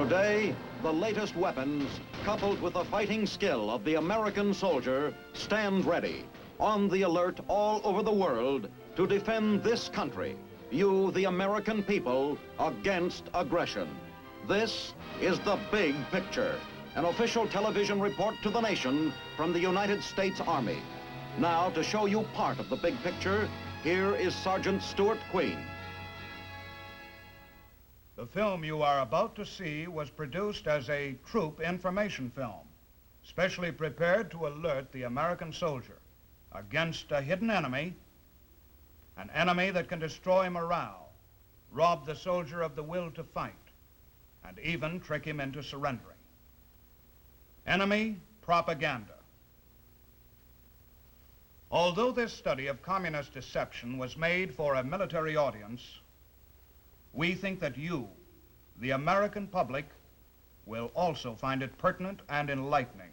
Today, the latest weapons, coupled with the fighting skill of the American soldier, stand ready, on the alert all over the world to defend this country, you, the American people, against aggression. This is The Big Picture, an official television report to the nation from the United States Army. Now, to show you part of the big picture, here is Sergeant Stuart Queen. The film you are about to see was produced as a troop information film, specially prepared to alert the American soldier against a hidden enemy, an enemy that can destroy morale, rob the soldier of the will to fight, and even trick him into surrendering. Enemy propaganda. Although this study of communist deception was made for a military audience, we think that you, the American public, will also find it pertinent and enlightening.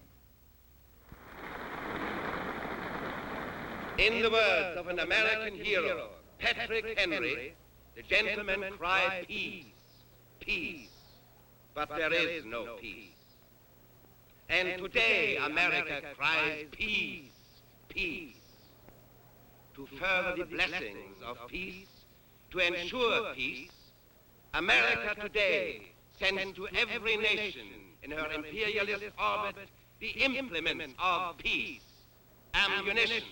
In the words of an American hero, Patrick Henry, the gentlemen cry peace, peace, but there is no peace. And today America cries peace, peace. To further the blessings of peace, to ensure peace, America today sends to every nation in her imperialist orbit the implements of peace, ammunition,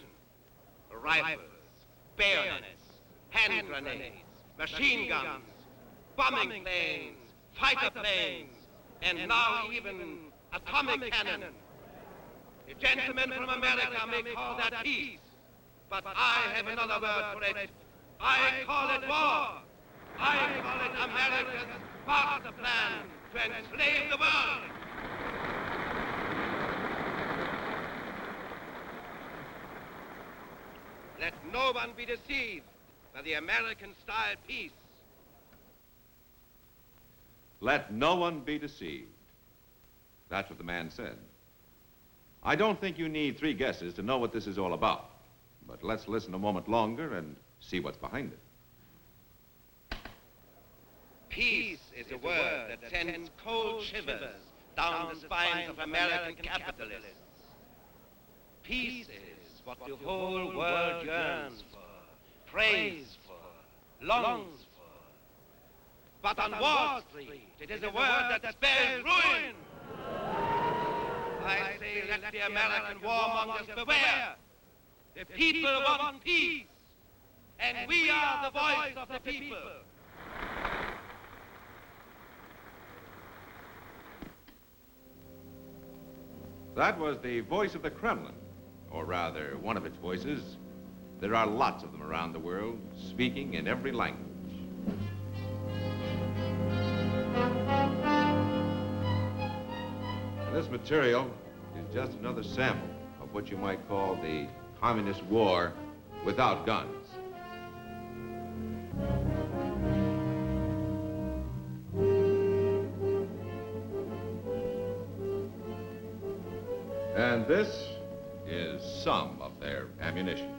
rifles, bayonets, hand grenades, machine guns, bombing planes, fighter planes, and now even atomic cannon. The gentlemen from America may call that peace, but I have another word for it. I call it war. I call it America's master plan to enslave the world. Let no one be deceived by the American-style peace. Let no one be deceived. That's what the man said. I don't think you need three guesses to know what this is all about. But let's listen a moment longer and see what's behind it. Peace is a word that sends cold shivers down the spines of American capitalists. Peace is what the whole world yearns for, prays for, longs for. But on Wall Street, it is a word that spells ruin. I say, let the American warmongers beware. The people want peace, and we are the voice of the people. That was the voice of the Kremlin, or rather, one of its voices. There are lots of them around the world, speaking in every language. And this material is just another sample of what you might call the communist war without guns. And this is some of their ammunition.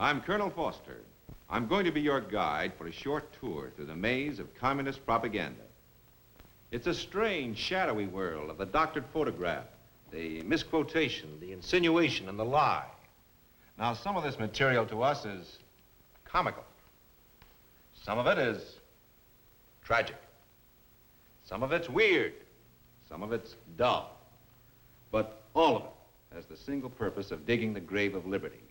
I'm Colonel Foster. I'm going to be your guide for a short tour through the maze of communist propaganda. It's a strange, shadowy world of the doctored photograph, the misquotation, the insinuation, and the lie. Now, some of this material to us is comical. Some of it is tragic. Some of it's weird. Some of it's dull. But all of it has the single purpose of digging the grave of liberty.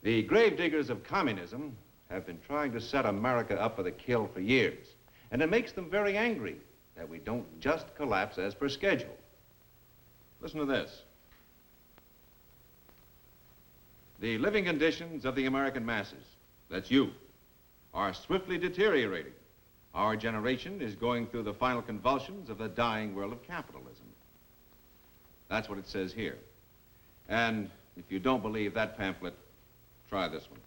The gravediggers of communism have been trying to set America up for the kill for years, and it makes them very angry that we don't just collapse as per schedule. Listen to this. The living conditions of the American masses, that's you, are swiftly deteriorating. Our generation is going through the final convulsions of the dying world of capitalism. That's what it says here. And if you don't believe that pamphlet, try this one.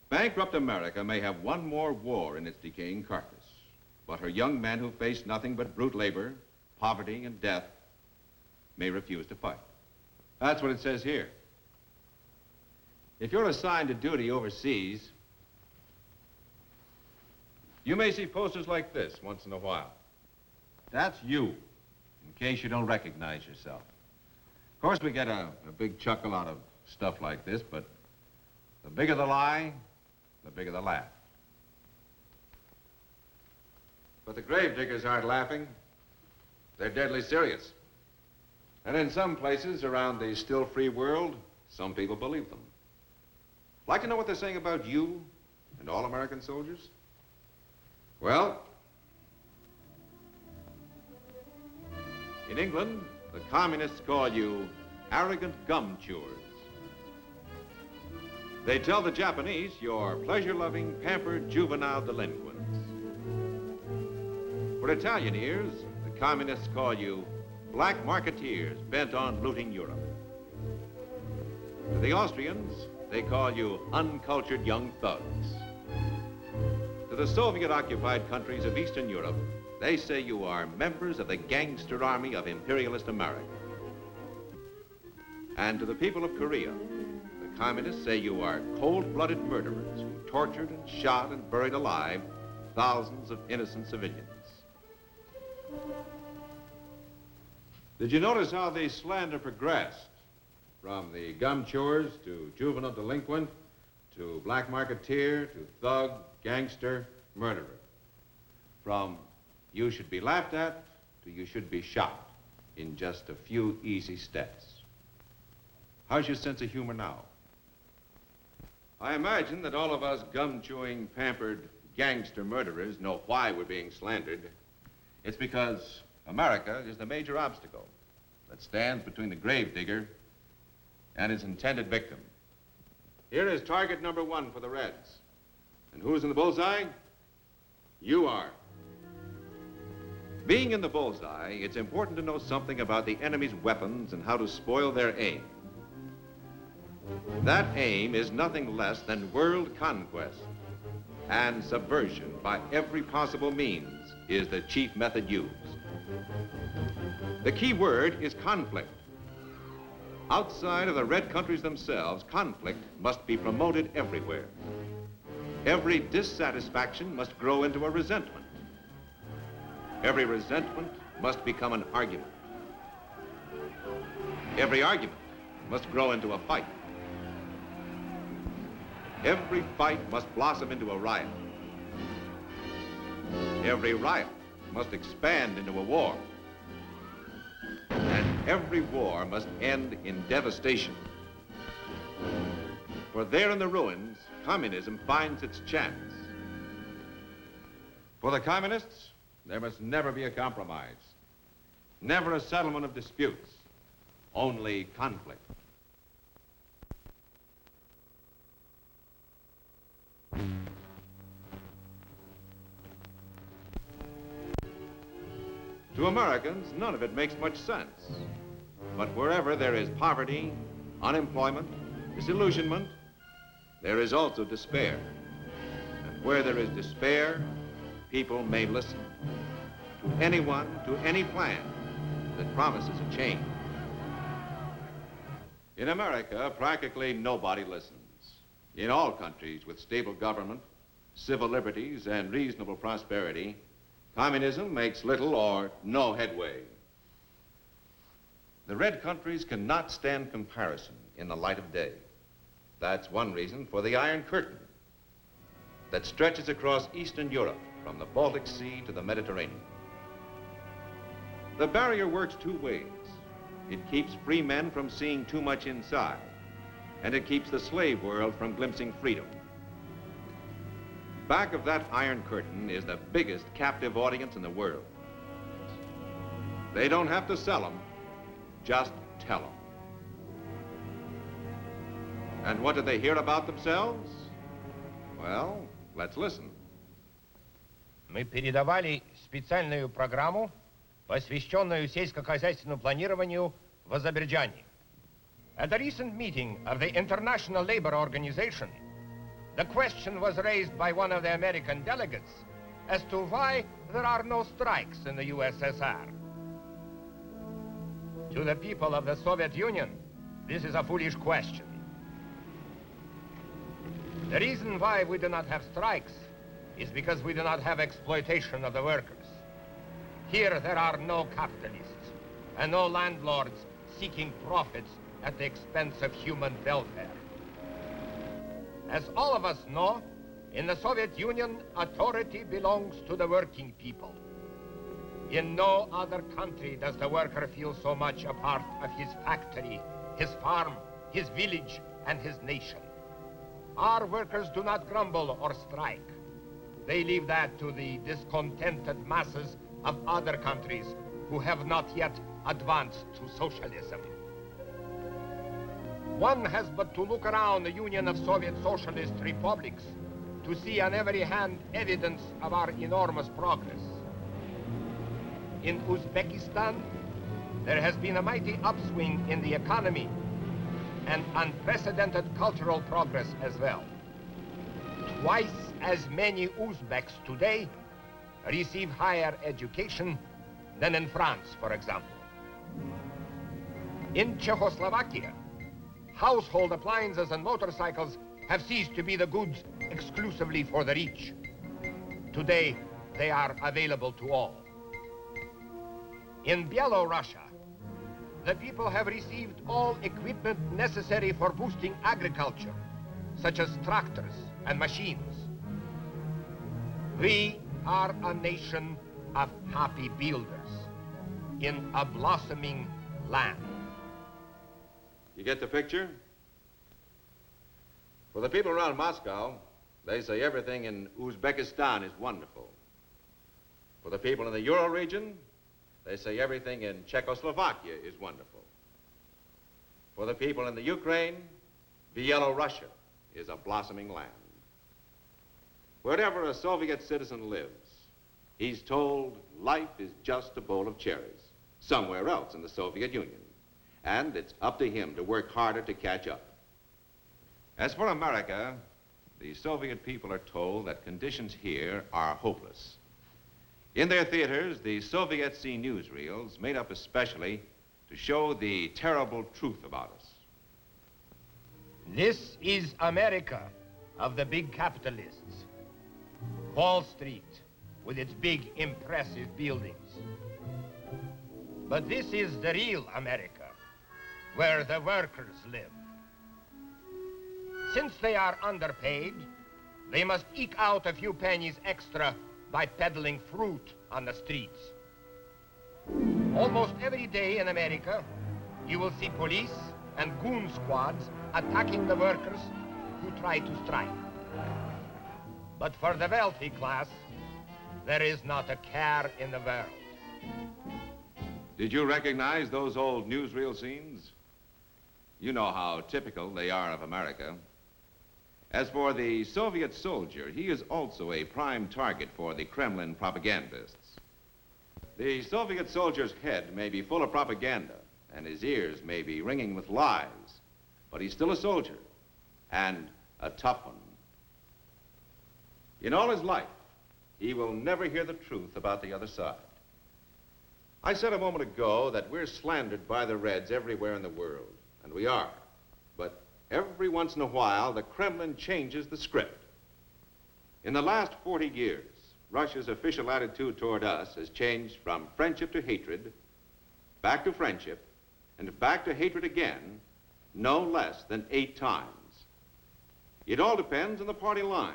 Bankrupt America may have one more war in its decaying carcass, but her young men who face nothing but brute labor, poverty, and death may refuse to fight. That's what it says here. If you're assigned to duty overseas, you may see posters like this once in a while. That's you, in case you don't recognize yourself. Of course, we get a big chuckle out of stuff like this, but the bigger the lie, the bigger the laugh. But the gravediggers aren't laughing. They're deadly serious. And in some places around the still free world, some people believe them. Like to know what they're saying about you and all American soldiers? Well, in England, the communists call you arrogant gum chewers. They tell the Japanese you're pleasure-loving, pampered, juvenile delinquents. For Italian ears, the communists call you black marketeers bent on looting Europe. To the Austrians, they call you uncultured young thugs. To the Soviet-occupied countries of Eastern Europe, they say you are members of the gangster army of imperialist America. And to the people of Korea, the communists say you are cold-blooded murderers who tortured and shot and buried alive thousands of innocent civilians. Did you notice how the slander progressed from the gum chewers to juvenile delinquent to black marketeer to thug, gangster, murderer? From you should be laughed at to you should be shot in just a few easy steps. How's your sense of humor now? I imagine that all of us gum-chewing, pampered gangster murderers know why we're being slandered. It's because America is the major obstacle that stands between the gravedigger and his intended victim. Here is target number 1 for the Reds. And who's in the bullseye? You are. Being in the bullseye, it's important to know something about the enemy's weapons and how to spoil their aim. That aim is nothing less than world conquest, and subversion by every possible means is the chief method used. The key word is conflict. Outside of the red countries themselves, conflict must be promoted everywhere. Every dissatisfaction must grow into a resentment. Every resentment must become an argument. Every argument must grow into a fight. Every fight must blossom into a riot. Every riot must expand into a war. And every war must end in devastation. For there in the ruins, communism finds its chance. For the communists, there must never be a compromise. Never a settlement of disputes. Only conflict. To Americans, none of it makes much sense. But wherever there is poverty, unemployment, disillusionment, there is also despair. And where there is despair, people may listen to anyone, to any plan that promises a change. In America, practically nobody listens. In all countries with stable government, civil liberties, and reasonable prosperity, communism makes little or no headway. The red countries cannot stand comparison in the light of day. That's one reason for the Iron Curtain that stretches across Eastern Europe from the Baltic Sea to the Mediterranean. The barrier works two ways. It keeps free men from seeing too much inside, and it keeps the slave world from glimpsing freedom. Back of that Iron Curtain is the biggest captive audience in the world. They don't have to sell them, just tell them. And what do they hear about themselves? Well, let's listen. мы передавали специальную программу, посвященную сельскохозяйственному планированию в Азербайджане. At a recent meeting of the International Labor Organization, the question was raised by one of the American delegates as to why there are no strikes in the USSR. To the people of the Soviet Union, this is a foolish question. The reason why we do not have strikes is because we do not have exploitation of the workers. Here there are no capitalists and no landlords seeking profits at the expense of human welfare. As all of us know, in the Soviet Union, authority belongs to the working people. In no other country does the worker feel so much a part of his factory, his farm, his village, and his nation. Our workers do not grumble or strike. They leave that to the discontented masses of other countries who have not yet advanced to socialism. One has but to look around the Union of Soviet Socialist Republics to see on every hand evidence of our enormous progress. In Uzbekistan, there has been a mighty upswing in the economy and unprecedented cultural progress as well. Twice as many Uzbeks today receive higher education than in France, for example. In Czechoslovakia, household appliances and motorcycles have ceased to be the goods exclusively for the rich. Today, they are available to all. In Bielorussia, the people have received all equipment necessary for boosting agriculture, such as tractors and machines. We are a nation of happy builders in a blossoming land. You get the picture? For the people around Moscow, they say everything in Uzbekistan is wonderful. For the people in the Ural region, they say everything in Czechoslovakia is wonderful. For the people in the Ukraine, Bielorussia is a blossoming land. Wherever a Soviet citizen lives, he's told life is just a bowl of cherries somewhere else in the Soviet Union. And it's up to him to work harder to catch up. As for America, the Soviet people are told that conditions here are hopeless. In their theaters, the Soviets see newsreels made up especially to show the terrible truth about us. This is America of the big capitalists. Wall Street with its big, impressive buildings. But this is the real America, where the workers live. Since they are underpaid, they must eke out a few pennies extra by peddling fruit on the streets. Almost every day in America, you will see police and goon squads attacking the workers who try to strike. But for the wealthy class, there is not a care in the world. Did you recognize those old newsreel scenes? You know how typical they are of America. As for the Soviet soldier, he is also a prime target for the Kremlin propagandists. The Soviet soldier's head may be full of propaganda, and his ears may be ringing with lies, but he's still a soldier, and a tough one. In all his life, he will never hear the truth about the other side. I said a moment ago that we're slandered by the Reds everywhere in the world, and we are. But every once in a while, the Kremlin changes the script. In the last 40 years, Russia's official attitude toward us has changed from friendship to hatred, back to friendship, and back to hatred again, no less than 8 times. It all depends on the party line.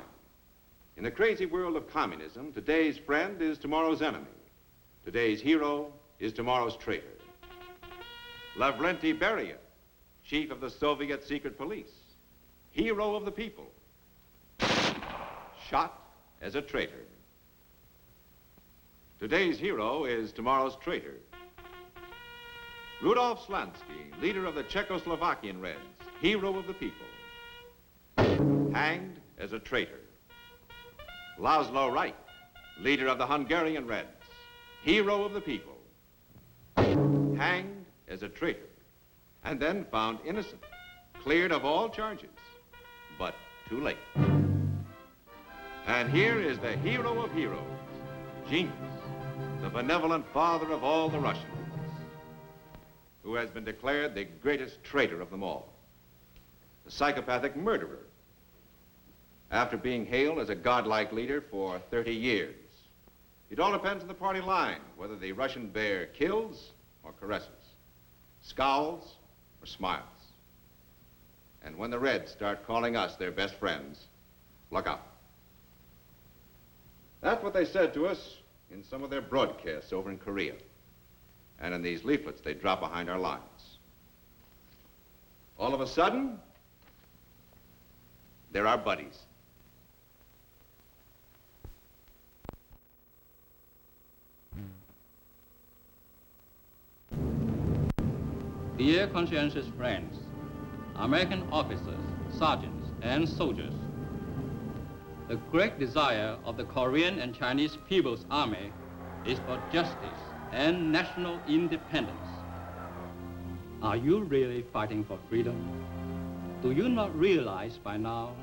In the crazy world of communism, today's friend is tomorrow's enemy. Today's hero is tomorrow's traitor. Lavrenti Beria, chief of the Soviet secret police, hero of the people, shot as a traitor. Today's hero is tomorrow's traitor. Rudolf Slansky, leader of the Czechoslovakian Reds, hero of the people, hanged as a traitor. Laszlo Reich, leader of the Hungarian Reds, hero of the people, hanged as a traitor, and then found innocent, cleared of all charges, but too late. And here is the hero of heroes, genius, the benevolent father of all the Russians, who has been declared the greatest traitor of them all, the psychopathic murderer, after being hailed as a godlike leader for 30 years. It all depends on the party line, whether the Russian bear kills or caresses, scowls or smiles. And when the Reds start calling us their best friends, look out. That's what they said to us in some of their broadcasts over in Korea, and in these leaflets they drop behind our lines. All of a sudden, they're our buddies. Dear conscientious friends, American officers, sergeants, and soldiers, the great desire of the Korean and Chinese People's Army is for justice and national independence. Are you really fighting for freedom? Do you not realize by now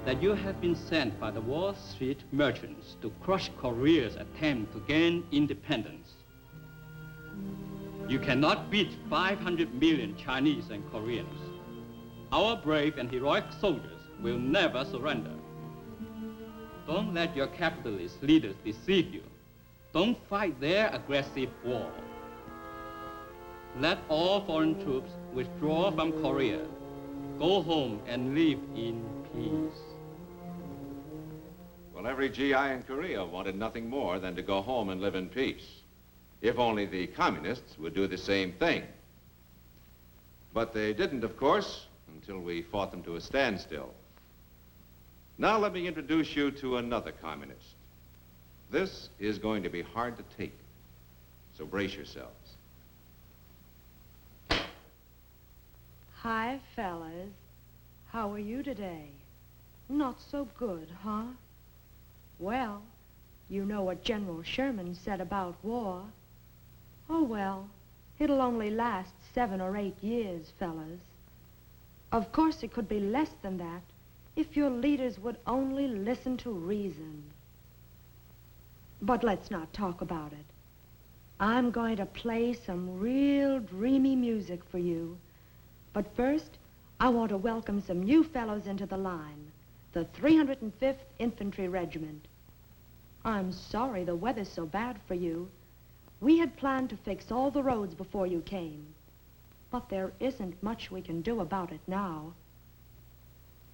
that you have been sent by the Wall Street merchants to crush Korea's attempt to gain independence? You cannot beat 500 million Chinese and Koreans. Our brave and heroic soldiers will never surrender. Don't let your capitalist leaders deceive you. Don't fight their aggressive war. Let all foreign troops withdraw from Korea. Go home and live in peace. Well, every GI in Korea wanted nothing more than to go home and live in peace. If only the communists would do the same thing. But they didn't, of course, until we fought them to a standstill. Now let me introduce you to another communist. This is going to be hard to take, so brace yourselves. Hi, fellas. How are you today? Not so good, huh? Well, you know what General Sherman said about war. Oh, well, it'll only last 7 or 8 years, fellas. Of course, it could be less than that if your leaders would only listen to reason. But let's not talk about it. I'm going to play some real dreamy music for you. But first, I want to welcome some new fellows into the line, the 305th Infantry Regiment. I'm sorry the weather's so bad for you. We had planned to fix all the roads before you came, but there isn't much we can do about it now.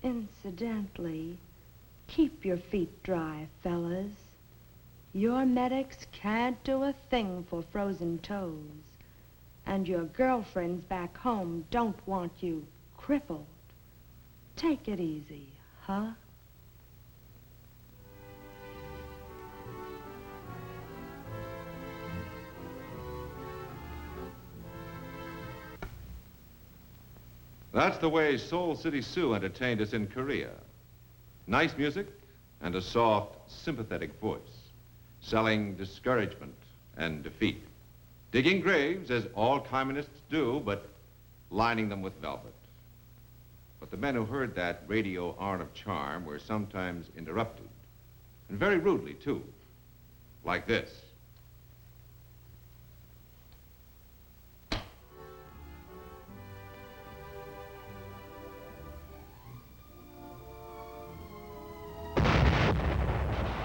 Incidentally, keep your feet dry, fellas. Your medics can't do a thing for frozen toes, and your girlfriends back home don't want you crippled. Take it easy, huh? That's the way Seoul City Sue entertained us in Korea. Nice music and a soft, sympathetic voice, selling discouragement and defeat. Digging graves, as all communists do, but lining them with velvet. But the men who heard that radio art of charm were sometimes interrupted, and very rudely, too, like this.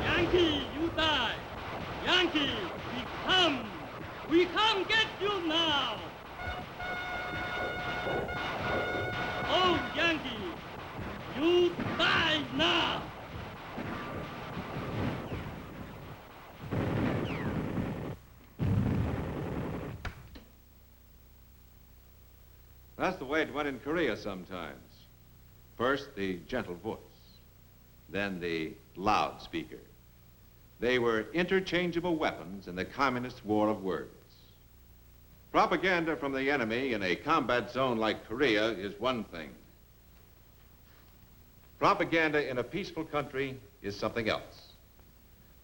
Yankee, you die! Yankee, we come! We come get you now! Oh, Yankee, you die now! That's the way it went in Korea sometimes. First, the gentle voice, then the loudspeaker. They were interchangeable weapons in the communist war of words. Propaganda from the enemy in a combat zone like Korea is one thing. Propaganda in a peaceful country is something else.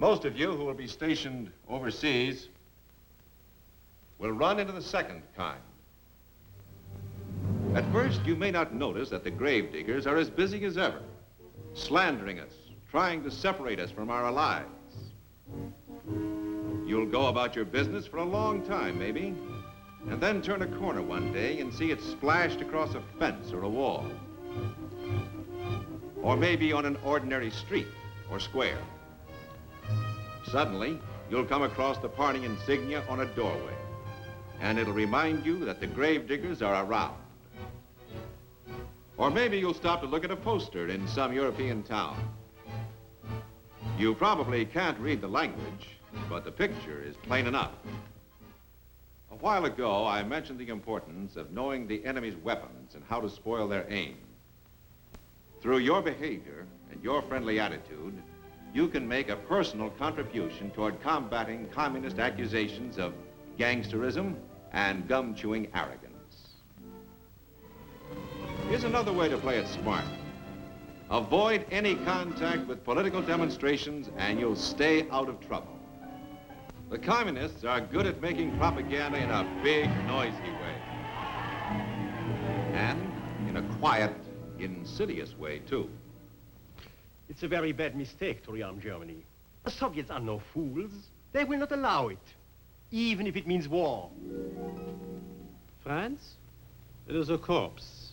Most of you who will be stationed overseas will run into the second kind. At first, you may not notice that the gravediggers are as busy as ever, slandering us, trying to separate us from our allies. You'll go about your business for a long time, maybe, and then turn a corner one day and see it splashed across a fence or a wall. Or maybe on an ordinary street or square. Suddenly, you'll come across the party insignia on a doorway, and it'll remind you that the gravediggers are around. Or maybe you'll stop to look at a poster in some European town. You probably can't read the language, but the picture is plain enough. A while ago, I mentioned the importance of knowing the enemy's weapons and how to spoil their aim. Through your behavior and your friendly attitude, you can make a personal contribution toward combating communist accusations of gangsterism and gum-chewing arrogance. Here's another way to play it smart. Avoid any contact with political demonstrations and you'll stay out of trouble. The communists are good at making propaganda in a big, noisy way. And in a quiet, insidious way, too. It's a very bad mistake to rearm Germany. The Soviets are no fools. They will not allow it, even if it means war. France? It is a corpse,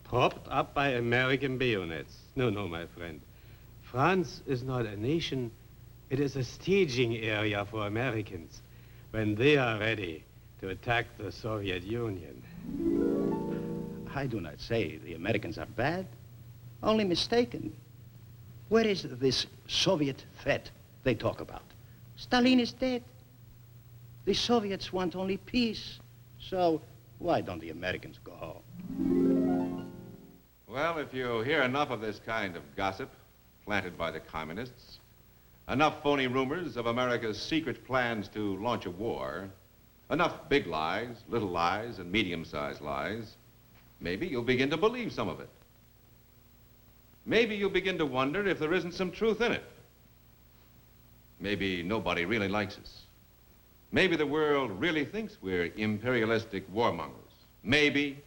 propped up by American bayonets. No, my friend. France is not a nation. It is a staging area for Americans when they are ready to attack the Soviet Union. I do not say the Americans are bad, only mistaken. Where is this Soviet threat they talk about? Stalin is dead. The Soviets want only peace. So why don't the Americans go home? Well, if you hear enough of this kind of gossip planted by the communists, enough phony rumors of America's secret plans to launch a war, enough big lies, little lies, and medium-sized lies, maybe you'll begin to believe some of it. Maybe you'll begin to wonder if there isn't some truth in it. Maybe nobody really likes us. Maybe the world really thinks we're imperialistic warmongers. Maybe.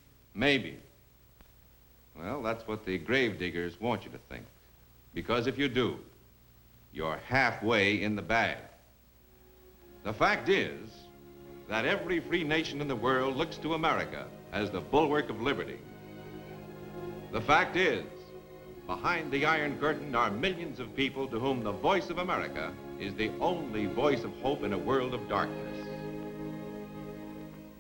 Well, that's what the gravediggers want you to think. Because if you do, you're halfway in the bag. The fact is that every free nation in the world looks to America as the bulwark of liberty. The fact is, behind the Iron Curtain are millions of people to whom the voice of America is the only voice of hope in a world of darkness.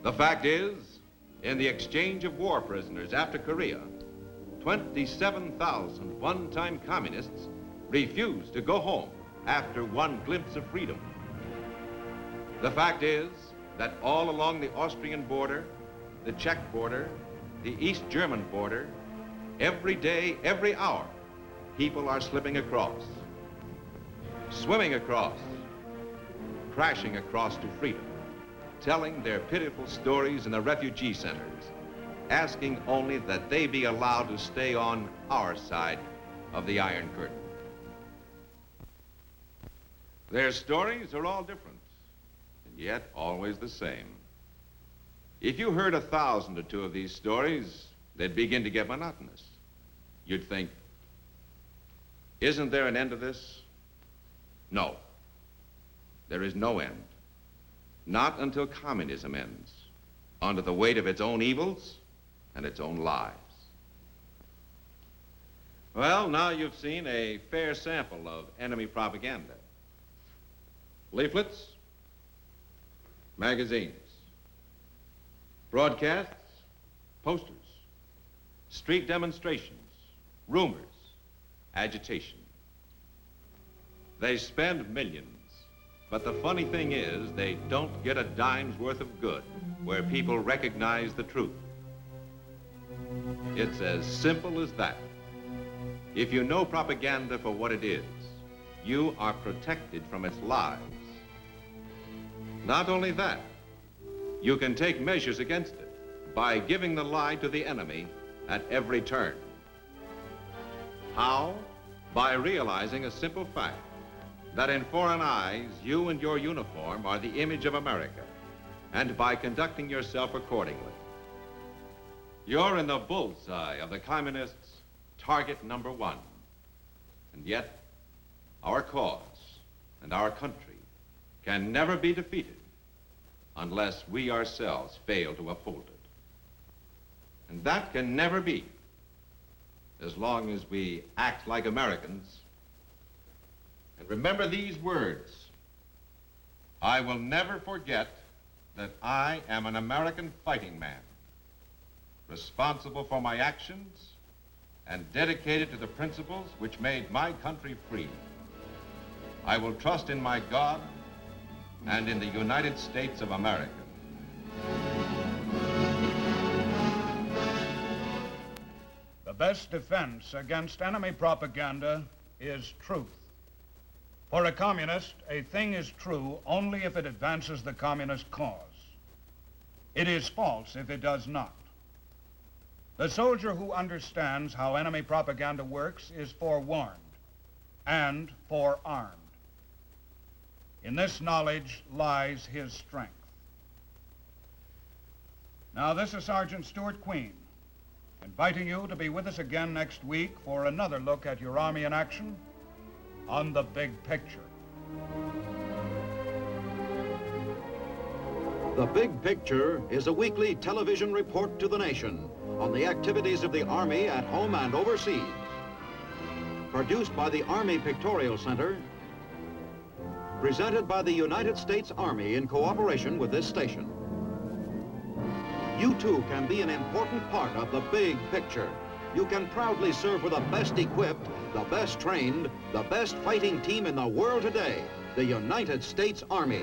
The fact is, in the exchange of war prisoners after Korea, 27,000 one-time communists refused to go home after one glimpse of freedom. The fact is that all along the Austrian border, the Czech border, the East German border, every day, every hour, people are slipping across, swimming across, crashing across to freedom, telling their pitiful stories in the refugee centers, asking only that they be allowed to stay on our side of the Iron Curtain. Their stories are all different, and yet always the same. If you heard 1,000 or 2 of these stories, they'd begin to get monotonous. You'd think, isn't there an end to this? No. There is no end. Not until communism ends, under the weight of its own evils and its own lies. Well, now you've seen a fair sample of enemy propaganda. Leaflets, magazines, broadcasts, posters, street demonstrations, rumors, agitation. They spend millions, but the funny thing is they don't get a dime's worth of good where people recognize the truth. It's as simple as that. If you know propaganda for what it is, you are protected from its lies. Not only that, you can take measures against it by giving the lie to the enemy at every turn. How? By realizing a simple fact. that in foreign eyes, you and your uniform are the image of America, and by conducting yourself accordingly. You're in the bullseye of the communists' target number one. And yet, our cause and our country can never be defeated unless we ourselves fail to uphold it. And that can never be as long as we act like Americans. And remember these words: I will never forget that I am an American fighting man, responsible for my actions and dedicated to the principles which made my country free. I will trust in my God and in the United States of America. The best defense against enemy propaganda is truth. For a communist, a thing is true only if it advances the communist cause. It is false if it does not. The soldier who understands how enemy propaganda works is forewarned and forearmed. In this knowledge lies his strength. Now, this is Sergeant Stuart Queen, inviting you to be with us again next week for another look at your Army in action on the big picture. The Big Picture is a weekly television report to the nation on the activities of the Army at home and overseas. Produced by the Army Pictorial Center, presented by the United States Army in cooperation with this station. You too can be an important part of the big picture. You can proudly serve with the best equipped, the best trained, the best fighting team in the world today, the United States Army.